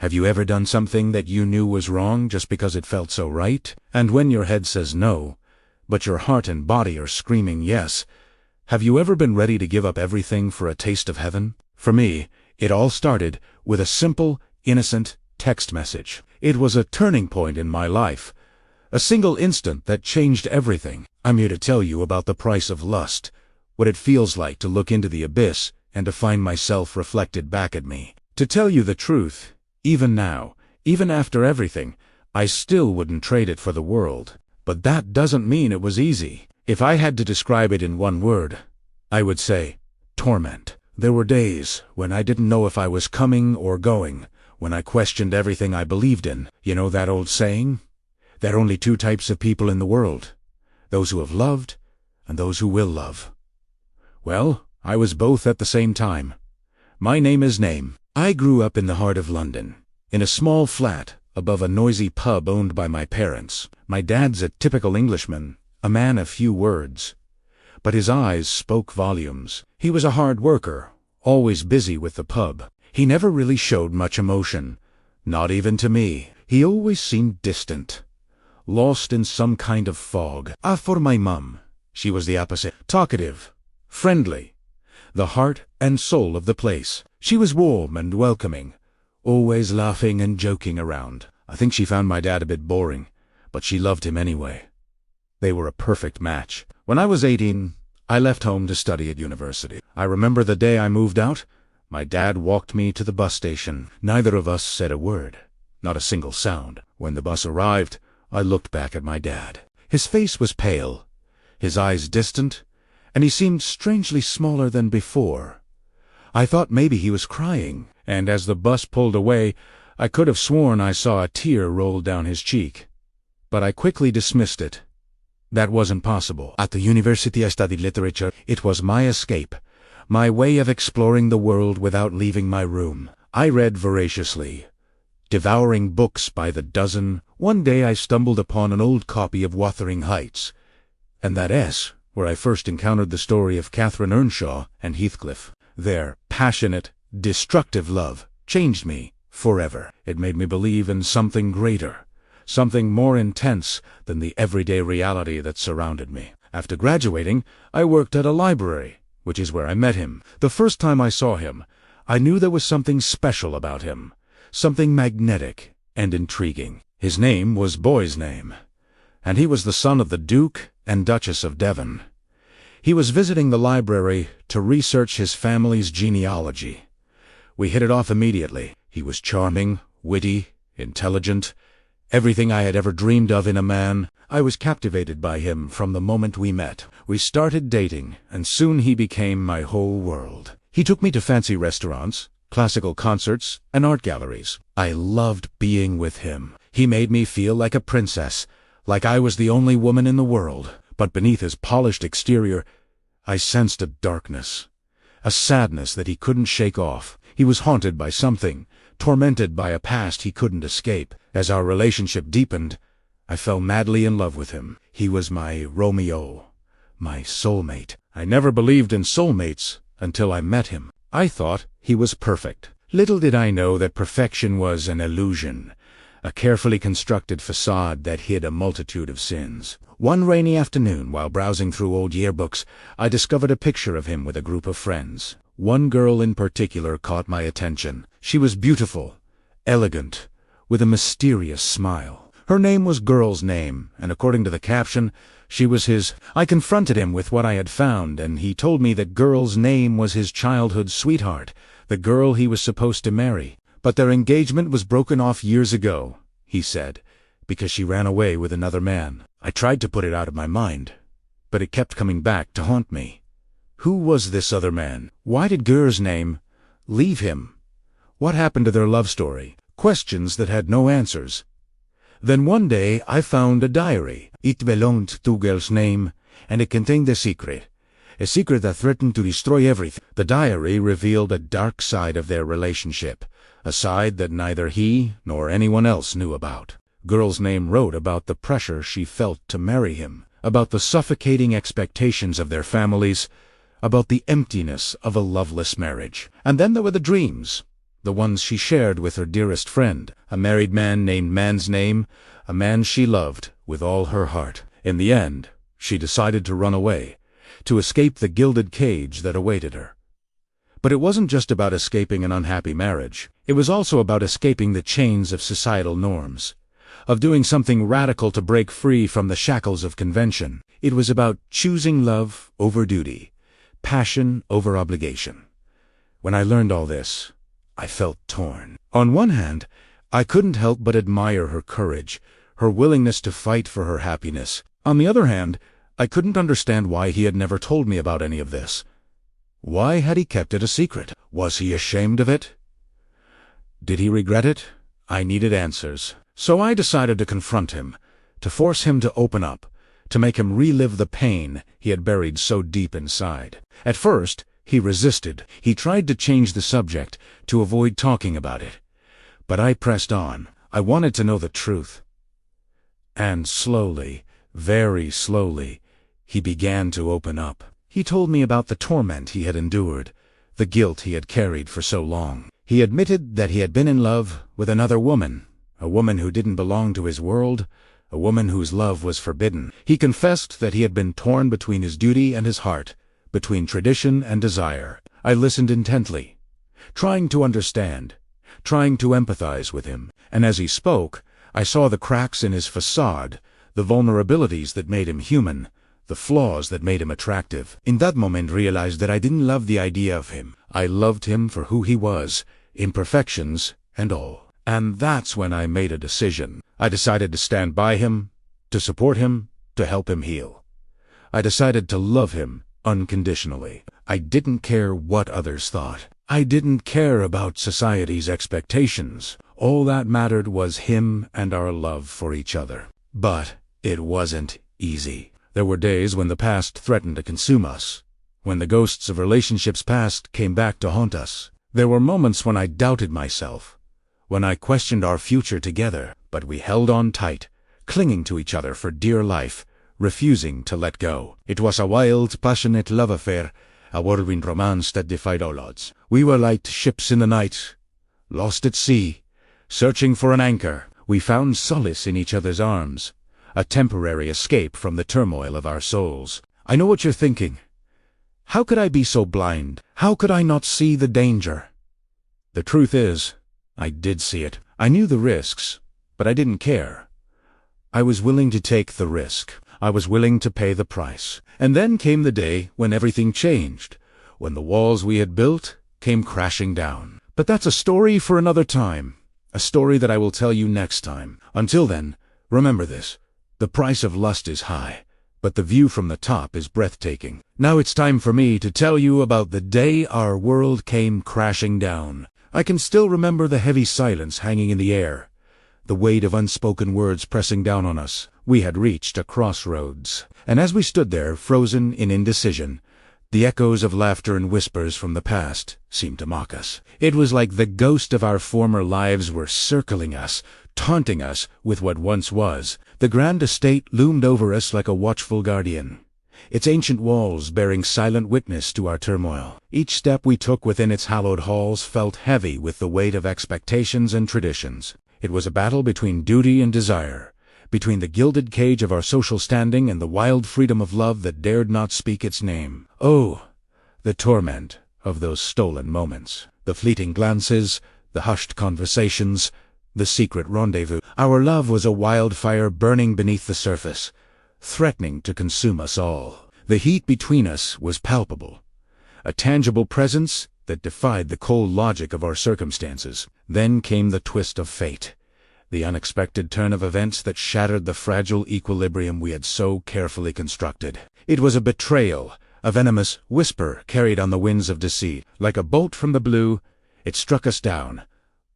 Have you ever done something that you knew was wrong just because it felt so right? And when your head says no, but your heart and body are screaming yes, have you ever been ready to give up everything for a taste of heaven? For me, it all started with a simple, innocent text message. It was a turning point in my life, a single instant that changed everything. I'm here to tell you about the price of lust, what it feels like to look into the abyss and to find myself reflected back at me. To tell you the truth, even now, even after everything, I still wouldn't trade it for the world. But that doesn't mean it was easy. If I had to describe it in one word, I would say torment. There were days when I didn't know if I was coming or going, when I questioned everything I believed in. You know that old saying? There are only two types of people in the world, those who have loved and those who will love. Well, I was both at the same time. My name is Name. I grew up in the heart of London, in a small flat above a noisy pub owned by my parents. My dad's a typical Englishman, a man of few words, but his eyes spoke volumes. He was a hard worker, always busy with the pub. He never really showed much emotion, not even to me. He always seemed distant, lost in some kind of fog. As for my mum, she was the opposite. Talkative, friendly, the heart and soul of the place. She was warm and welcoming, always laughing and joking around. I think she found my dad a bit boring, but she loved him anyway. They were a perfect match. When I was 18, I left home to study at university. I remember the day I moved out. My dad walked me to the bus station. Neither of us said a word, not a single sound. When the bus arrived, I looked back at my dad. His face was pale, his eyes distant, and he seemed strangely smaller than before. I thought maybe he was crying, and as the bus pulled away, I could have sworn I saw a tear roll down his cheek. But I quickly dismissed it. That wasn't possible. At the university I studied literature. It was my escape, my way of exploring the world without leaving my room. I read voraciously, devouring books by the dozen. One day I stumbled upon an old copy of Wuthering Heights, and that S, where I first encountered the story of Catherine Earnshaw and Heathcliff. Their passionate, destructive love changed me forever. It made me believe in something greater, something more intense than the everyday reality that surrounded me. After graduating, I worked at a library, which is where I met him. The first time I saw him, I knew there was something special about him, something magnetic and intriguing. His name was Boy's Name, and he was the son of the Duke and Duchess of Devon. He was visiting the library to research his family's genealogy. We hit it off immediately. He was charming, witty, intelligent, everything I had ever dreamed of in a man. I was captivated by him from the moment we met. We started dating, and soon he became my whole world. He took me to fancy restaurants, classical concerts, and art galleries. I loved being with him. He made me feel like a princess, like I was the only woman in the world. But beneath his polished exterior, I sensed a darkness, a sadness that he couldn't shake off. He was haunted by something, tormented by a past he couldn't escape. As our relationship deepened, I fell madly in love with him. He was my Romeo, my soulmate. I never believed in soulmates until I met him. I thought he was perfect. Little did I know that perfection was an illusion, a carefully constructed facade that hid a multitude of sins. One rainy afternoon, while browsing through old yearbooks, I discovered a picture of him with a group of friends. One girl in particular caught my attention. She was beautiful, elegant, with a mysterious smile. Her name was Girl's Name, and according to the caption, she was his. I confronted him with what I had found, and he told me that Girl's Name was his childhood sweetheart, the girl he was supposed to marry. But their engagement was broken off years ago, he said, because she ran away with another man. I tried to put it out of my mind, but it kept coming back to haunt me. Who was this other man? Why did Girl's Name leave him? What happened to their love story? Questions that had no answers. Then one day I found a diary. It belonged to Girl's Name, and it contained a secret that threatened to destroy everything. The diary revealed a dark side of their relationship, a side that neither he nor anyone else knew about. Girl's Name wrote about the pressure she felt to marry him, about the suffocating expectations of their families, about the emptiness of a loveless marriage. And then there were the dreams, the ones she shared with her dearest friend, a married man named Man's Name, a man she loved with all her heart. In the end, she decided to run away, to escape the gilded cage that awaited her. But it wasn't just about escaping an unhappy marriage. It was also about escaping the chains of societal norms, of doing something radical to break free from the shackles of convention. It was about choosing love over duty, passion over obligation. When I learned all this, I felt torn. On one hand, I couldn't help but admire her courage, her willingness to fight for her happiness. On the other hand, I couldn't understand why he had never told me about any of this. Why had he kept it a secret? Was he ashamed of it? Did he regret it? I needed answers. So I decided to confront him, to force him to open up, to make him relive the pain he had buried so deep inside. At first, he resisted. He tried to change the subject, to avoid talking about it. But I pressed on. I wanted to know the truth. And slowly, very slowly, he began to open up. He told me about the torment he had endured, the guilt he had carried for so long. He admitted that he had been in love with another woman, a woman who didn't belong to his world, a woman whose love was forbidden. He confessed that he had been torn between his duty and his heart, between tradition and desire. I listened intently, trying to understand, trying to empathize with him. And as he spoke, I saw the cracks in his facade, the vulnerabilities that made him human, the flaws that made him attractive. In that moment realized that I didn't love the idea of him. I loved him for who he was, imperfections and all. And that's when I made a decision. I decided to stand by him, to support him, to help him heal. I decided to love him unconditionally. I didn't care what others thought. I didn't care about society's expectations. All that mattered was him and our love for each other. But it wasn't easy. There were days when the past threatened to consume us, when the ghosts of relationships past came back to haunt us. There were moments when I doubted myself, when I questioned our future together, but we held on tight, clinging to each other for dear life, refusing to let go. It was a wild, passionate love affair, a whirlwind romance that defied all odds. We were like ships in the night, lost at sea, searching for an anchor. We found solace in each other's arms, a temporary escape from the turmoil of our souls. I know what you're thinking. How could I be so blind? How could I not see the danger? The truth is, I did see it. I knew the risks, but I didn't care. I was willing to take the risk. I was willing to pay the price. And then came the day when everything changed, when the walls we had built came crashing down. But that's a story for another time, a story that I will tell you next time. Until then, remember this. The price of lust is high, but the view from the top is breathtaking. Now it's time for me to tell you about the day our world came crashing down. I can still remember the heavy silence hanging in the air, the weight of unspoken words pressing down on us. We had reached a crossroads, and as we stood there, frozen in indecision, the echoes of laughter and whispers from the past seemed to mock us. It was like the ghost of our former lives were circling us, taunting us with what once was. The grand estate loomed over us like a watchful guardian, its ancient walls bearing silent witness to our turmoil. Each step we took within its hallowed halls felt heavy with the weight of expectations and traditions. It was a battle between duty and desire, between the gilded cage of our social standing and the wild freedom of love that dared not speak its name. Oh, the torment of those stolen moments, the fleeting glances, the hushed conversations, the secret rendezvous. Our love was a wildfire burning beneath the surface, threatening to consume us all. The heat between us was palpable, a tangible presence that defied the cold logic of our circumstances. Then came the twist of fate, the unexpected turn of events that shattered the fragile equilibrium we had so carefully constructed. It was a betrayal, a venomous whisper carried on the winds of deceit. Like a bolt from the blue, it struck us down,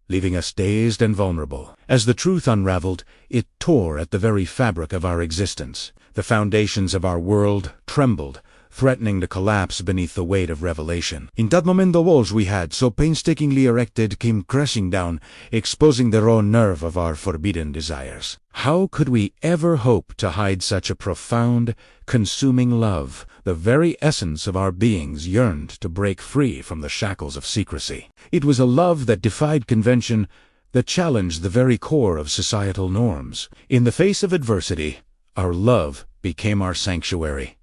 leaving us dazed and vulnerable. As the truth unraveled, it tore at the very fabric of our existence. The foundations of our world trembled, threatening to collapse beneath the weight of revelation. In that moment the walls we had so painstakingly erected came crashing down, exposing the raw nerve of our forbidden desires. How could we ever hope to hide such a profound, consuming love? The very essence of our beings yearned to break free from the shackles of secrecy. It was a love that defied convention, that challenged the very core of societal norms. In the face of adversity, our love became our sanctuary,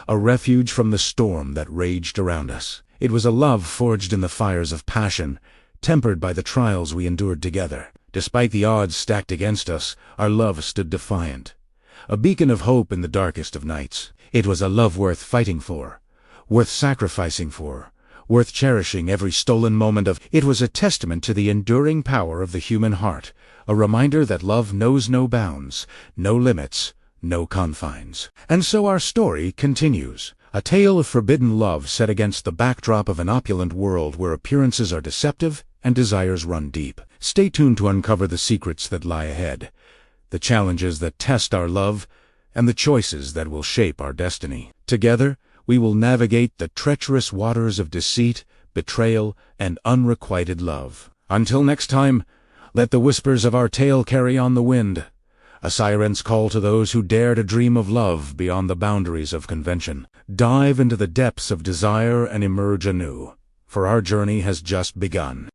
a refuge from the storm that raged around us. It was a love forged in the fires of passion, tempered by the trials we endured together. Despite the odds stacked against us, our love stood defiant, a beacon of hope in the darkest of nights. It was a love worth fighting for, worth sacrificing for, worth cherishing every stolen moment of. It was a testament to the enduring power of the human heart, a reminder that love knows no bounds, no limits, no confines. And so our story continues. A tale of forbidden love set against the backdrop of an opulent world where appearances are deceptive and desires run deep. Stay tuned to uncover the secrets that lie ahead, the challenges that test our love, and the choices that will shape our destiny. Together, we will navigate the treacherous waters of deceit, betrayal, and unrequited love. Until next time, let the whispers of our tale carry on the wind, a siren's call to those who dare to dream of love beyond the boundaries of convention. Dive into the depths of desire and emerge anew, for our journey has just begun.